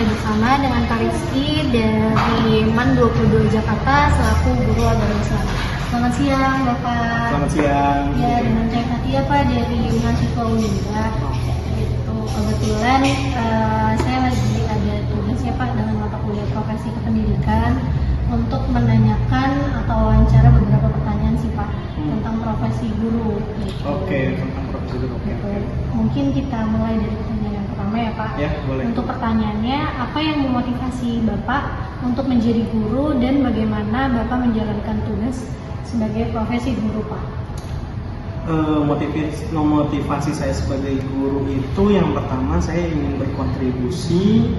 bersama dengan Kak Rizky dari MAN 22 Jakarta selaku guru agama Islam. Selamat siang Bapak. Selamat siang. Ya, dengan saya Fatia Pak dari mahasiswa Unida. Gitu. Kebetulan saya lagi ada tugas ya Pak dengan mata kuliah profesi kependidikan untuk menanyakan atau wawancara beberapa pertanyaan sih Pak tentang profesi guru. Gitu. Oke, tentang profesi guru. Gitu. Mungkin kita mulai dari pertanyaan yang pertama ya Pak. Ya, boleh. Untuk pertanyaannya, apa yang memotivasi Bapak untuk menjadi guru dan bagaimana Bapak menjalankan tugas sebagai profesi guru Pak? Motivasi saya sebagai guru itu yang pertama saya ingin berkontribusi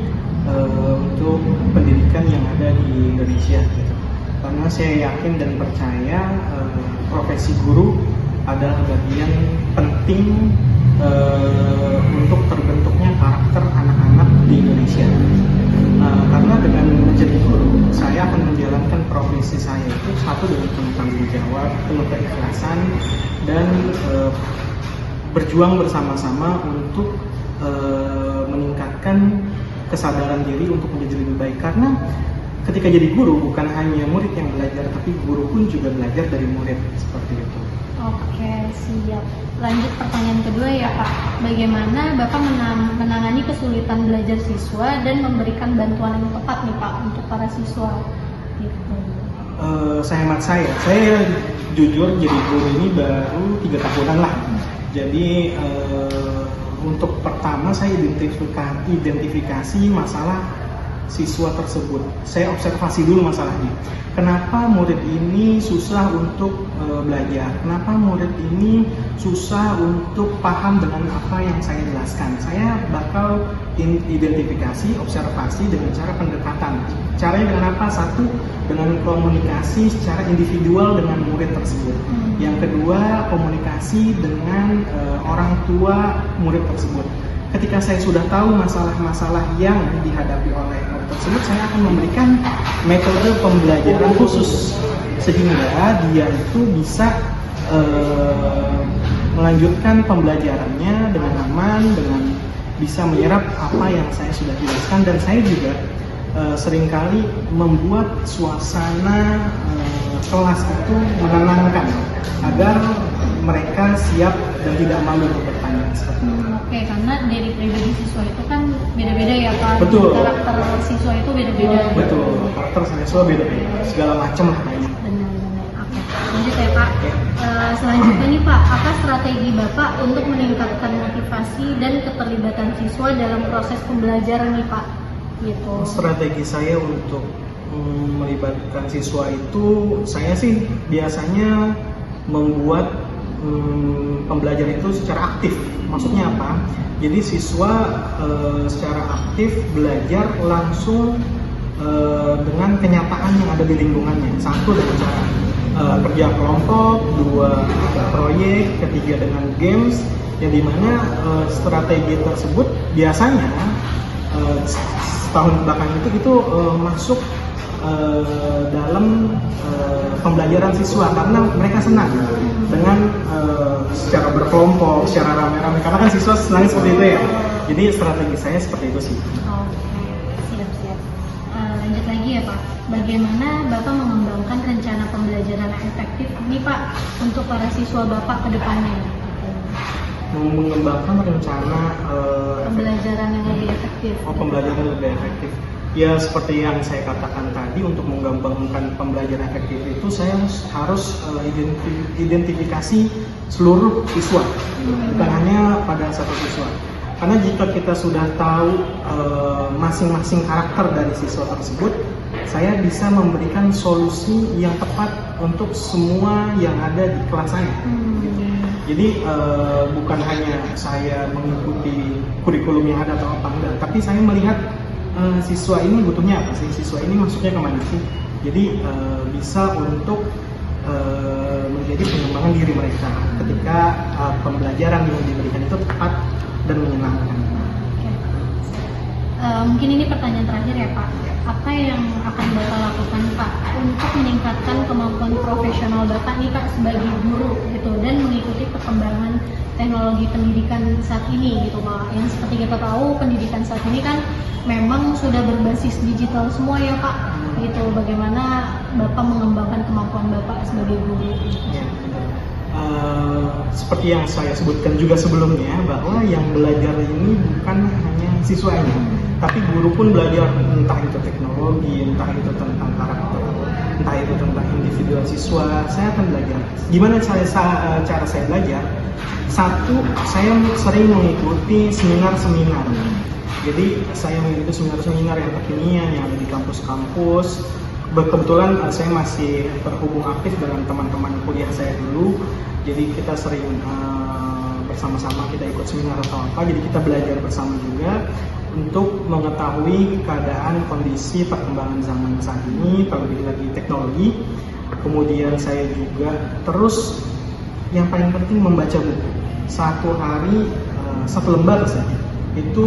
untuk pendidikan yang ada di Indonesia gitu. Karena saya yakin dan percaya profesi guru adalah bagian penting untuk terbentuknya karakter anak-anak di Indonesia. Karena dengan menjadi guru, saya akan menjalankan profesi saya itu satu dengan penuh tanggung jawab, penuh keikhlasan, dan berjuang bersama-sama untuk meningkatkan kesadaran diri untuk menjadi lebih baik. Karena ketika jadi guru bukan hanya murid yang belajar, tapi guru pun juga belajar dari murid, seperti itu. Oke, siap. Lanjut pertanyaan kedua ya Pak. Bagaimana Bapak menangani kesulitan belajar siswa dan memberikan bantuan yang tepat nih Pak untuk para siswa? Gitu. Sehemat saya jujur jadi guru ini baru 3 tahunan lah. Jadi untuk pertama saya identifikasi masalah siswa tersebut. Saya observasi dulu masalahnya. Kenapa murid ini susah untuk belajar? Kenapa murid ini susah untuk paham dengan apa yang saya jelaskan? Saya bakal identifikasi, observasi dengan cara pendekatan. Caranya dengan apa? Satu, dengan komunikasi secara individual dengan murid tersebut. Yang kedua, komunikasi dengan orang tua murid tersebut. Ketika saya sudah tahu masalah-masalah yang dihadapi oleh murid tersebut, saya akan memberikan metode pembelajaran khusus sehingga dia itu bisa melanjutkan pembelajarannya dengan aman, dengan bisa menyerap apa yang saya sudah jelaskan. Dan saya juga seringkali membuat suasana kelas itu menenangkan agar mereka siap dan tidak malu untuk bertanya seperti itu. Oke, karena dari pribadi siswa itu kan beda-beda ya Pak. Betul. Karakter siswa itu beda-beda. Betul, karakter siswa beda-beda, segala macam lah kayaknya. Benar-benar. Oke, lanjut ya Pak. Selanjutnya nih Pak, apa strategi Bapak untuk meningkatkan motivasi dan keterlibatan siswa dalam proses pembelajaran nih Pak? Gitu. Strategi saya untuk melibatkan siswa itu, saya sih biasanya membuat pembelajaran itu secara aktif. Maksudnya apa? Jadi siswa secara aktif belajar langsung dengan kenyataan yang ada di lingkungannya. Satu dengan cara kerja kelompok, dua proyek, ketiga dengan games, yang dimana strategi tersebut biasanya setahun belakang itu masuk dalam pembelajaran siswa karena mereka senang dengan secara berkelompok, secara rame-rame, karena kan siswa senang seperti itu ya. Jadi strategi saya seperti itu sih. Oke, siap-siap. Lanjut lagi ya Pak. Bagaimana Bapak mengembangkan rencana pembelajaran yang efektif ini Pak untuk para siswa Bapak ke depannya? Mengembangkan rencana pembelajaran yang lebih efektif. Pembelajaran lebih efektif. Ya seperti yang saya katakan tadi, untuk mengembangkan pembelajaran efektif itu saya harus identifikasi seluruh siswa, bukan hanya pada satu siswa. Karena jika kita sudah tahu masing-masing karakter dari siswa tersebut, saya bisa memberikan solusi yang tepat untuk semua yang ada di kelas saya. Jadi bukan hanya saya mengikuti kurikulum yang ada atau apa enggak, tapi saya melihat siswa ini butuhnya apa sih, siswa ini maksudnya kemana sih. Jadi bisa untuk menjadi pengembangan diri mereka ketika pembelajaran yang diberikan itu tepat dan menyenangkan. Mungkin ini pertanyaan terakhir ya Pak. Apa yang akan Bapak lakukan Pak untuk meningkatkan kemampuan profesional Bapak nih Pak sebagai guru gitu dan mengikuti perkembangan teknologi pendidikan saat ini gitu Pak. Yang seperti kita tahu pendidikan saat ini kan memang sudah berbasis digital semua ya Pak. Gitu. Bagaimana Bapak mengembangkan kemampuan Bapak sebagai guru? Ya, benar. Seperti yang saya sebutkan juga sebelumnya bahwa yang belajar ini bukan hanya siswanya, tapi guru pun belajar, entah itu teknologi, entah itu tentang karakter, entah itu tentang individual siswa. Saya akan belajar. Gimana cara saya belajar? Satu, saya sering mengikuti seminar-seminar. Jadi saya mengikuti seminar-seminar yang kekinian yang ada di kampus-kampus. Kebetulan saya masih terhubung aktif dengan teman-teman kuliah saya dulu. Jadi kita sering bersama-sama kita ikut seminar atau apa. Jadi kita belajar bersama juga untuk mengetahui keadaan kondisi perkembangan zaman saat ini, terlebih lagi teknologi. Kemudian saya juga terus yang paling penting membaca buku. Satu hari satu lembar saja. Itu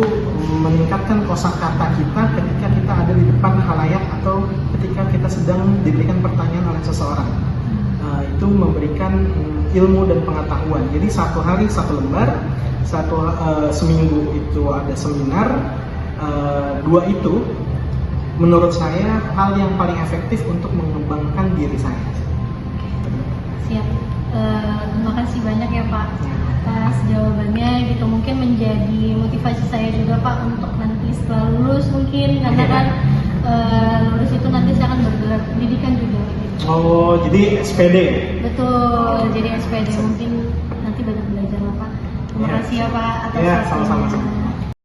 meningkatkan kosakata kita ketika kita ada di depan khalayak atau ketika kita sedang diberikan pertanyaan oleh seseorang. Itu memberikan ilmu dan pengetahuan. Jadi satu hari satu lembar, seminggu itu ada seminar. Dua itu menurut saya hal yang paling efektif untuk mengembangkan diri saya. Siap. Terima kasih banyak ya Pak atas jawabannya gitu, mungkin menjadi motivasi saya juga Pak untuk nanti setelah lulus mungkin karena kan lulus itu nanti saya akan bergelar pendidikan juga gitu. Oh, jadi SPD? Betul, jadi SPD mungkin nanti banyak belajar lah Pak. Terima kasih ya Pak atas ya, waktunya. sama-sama.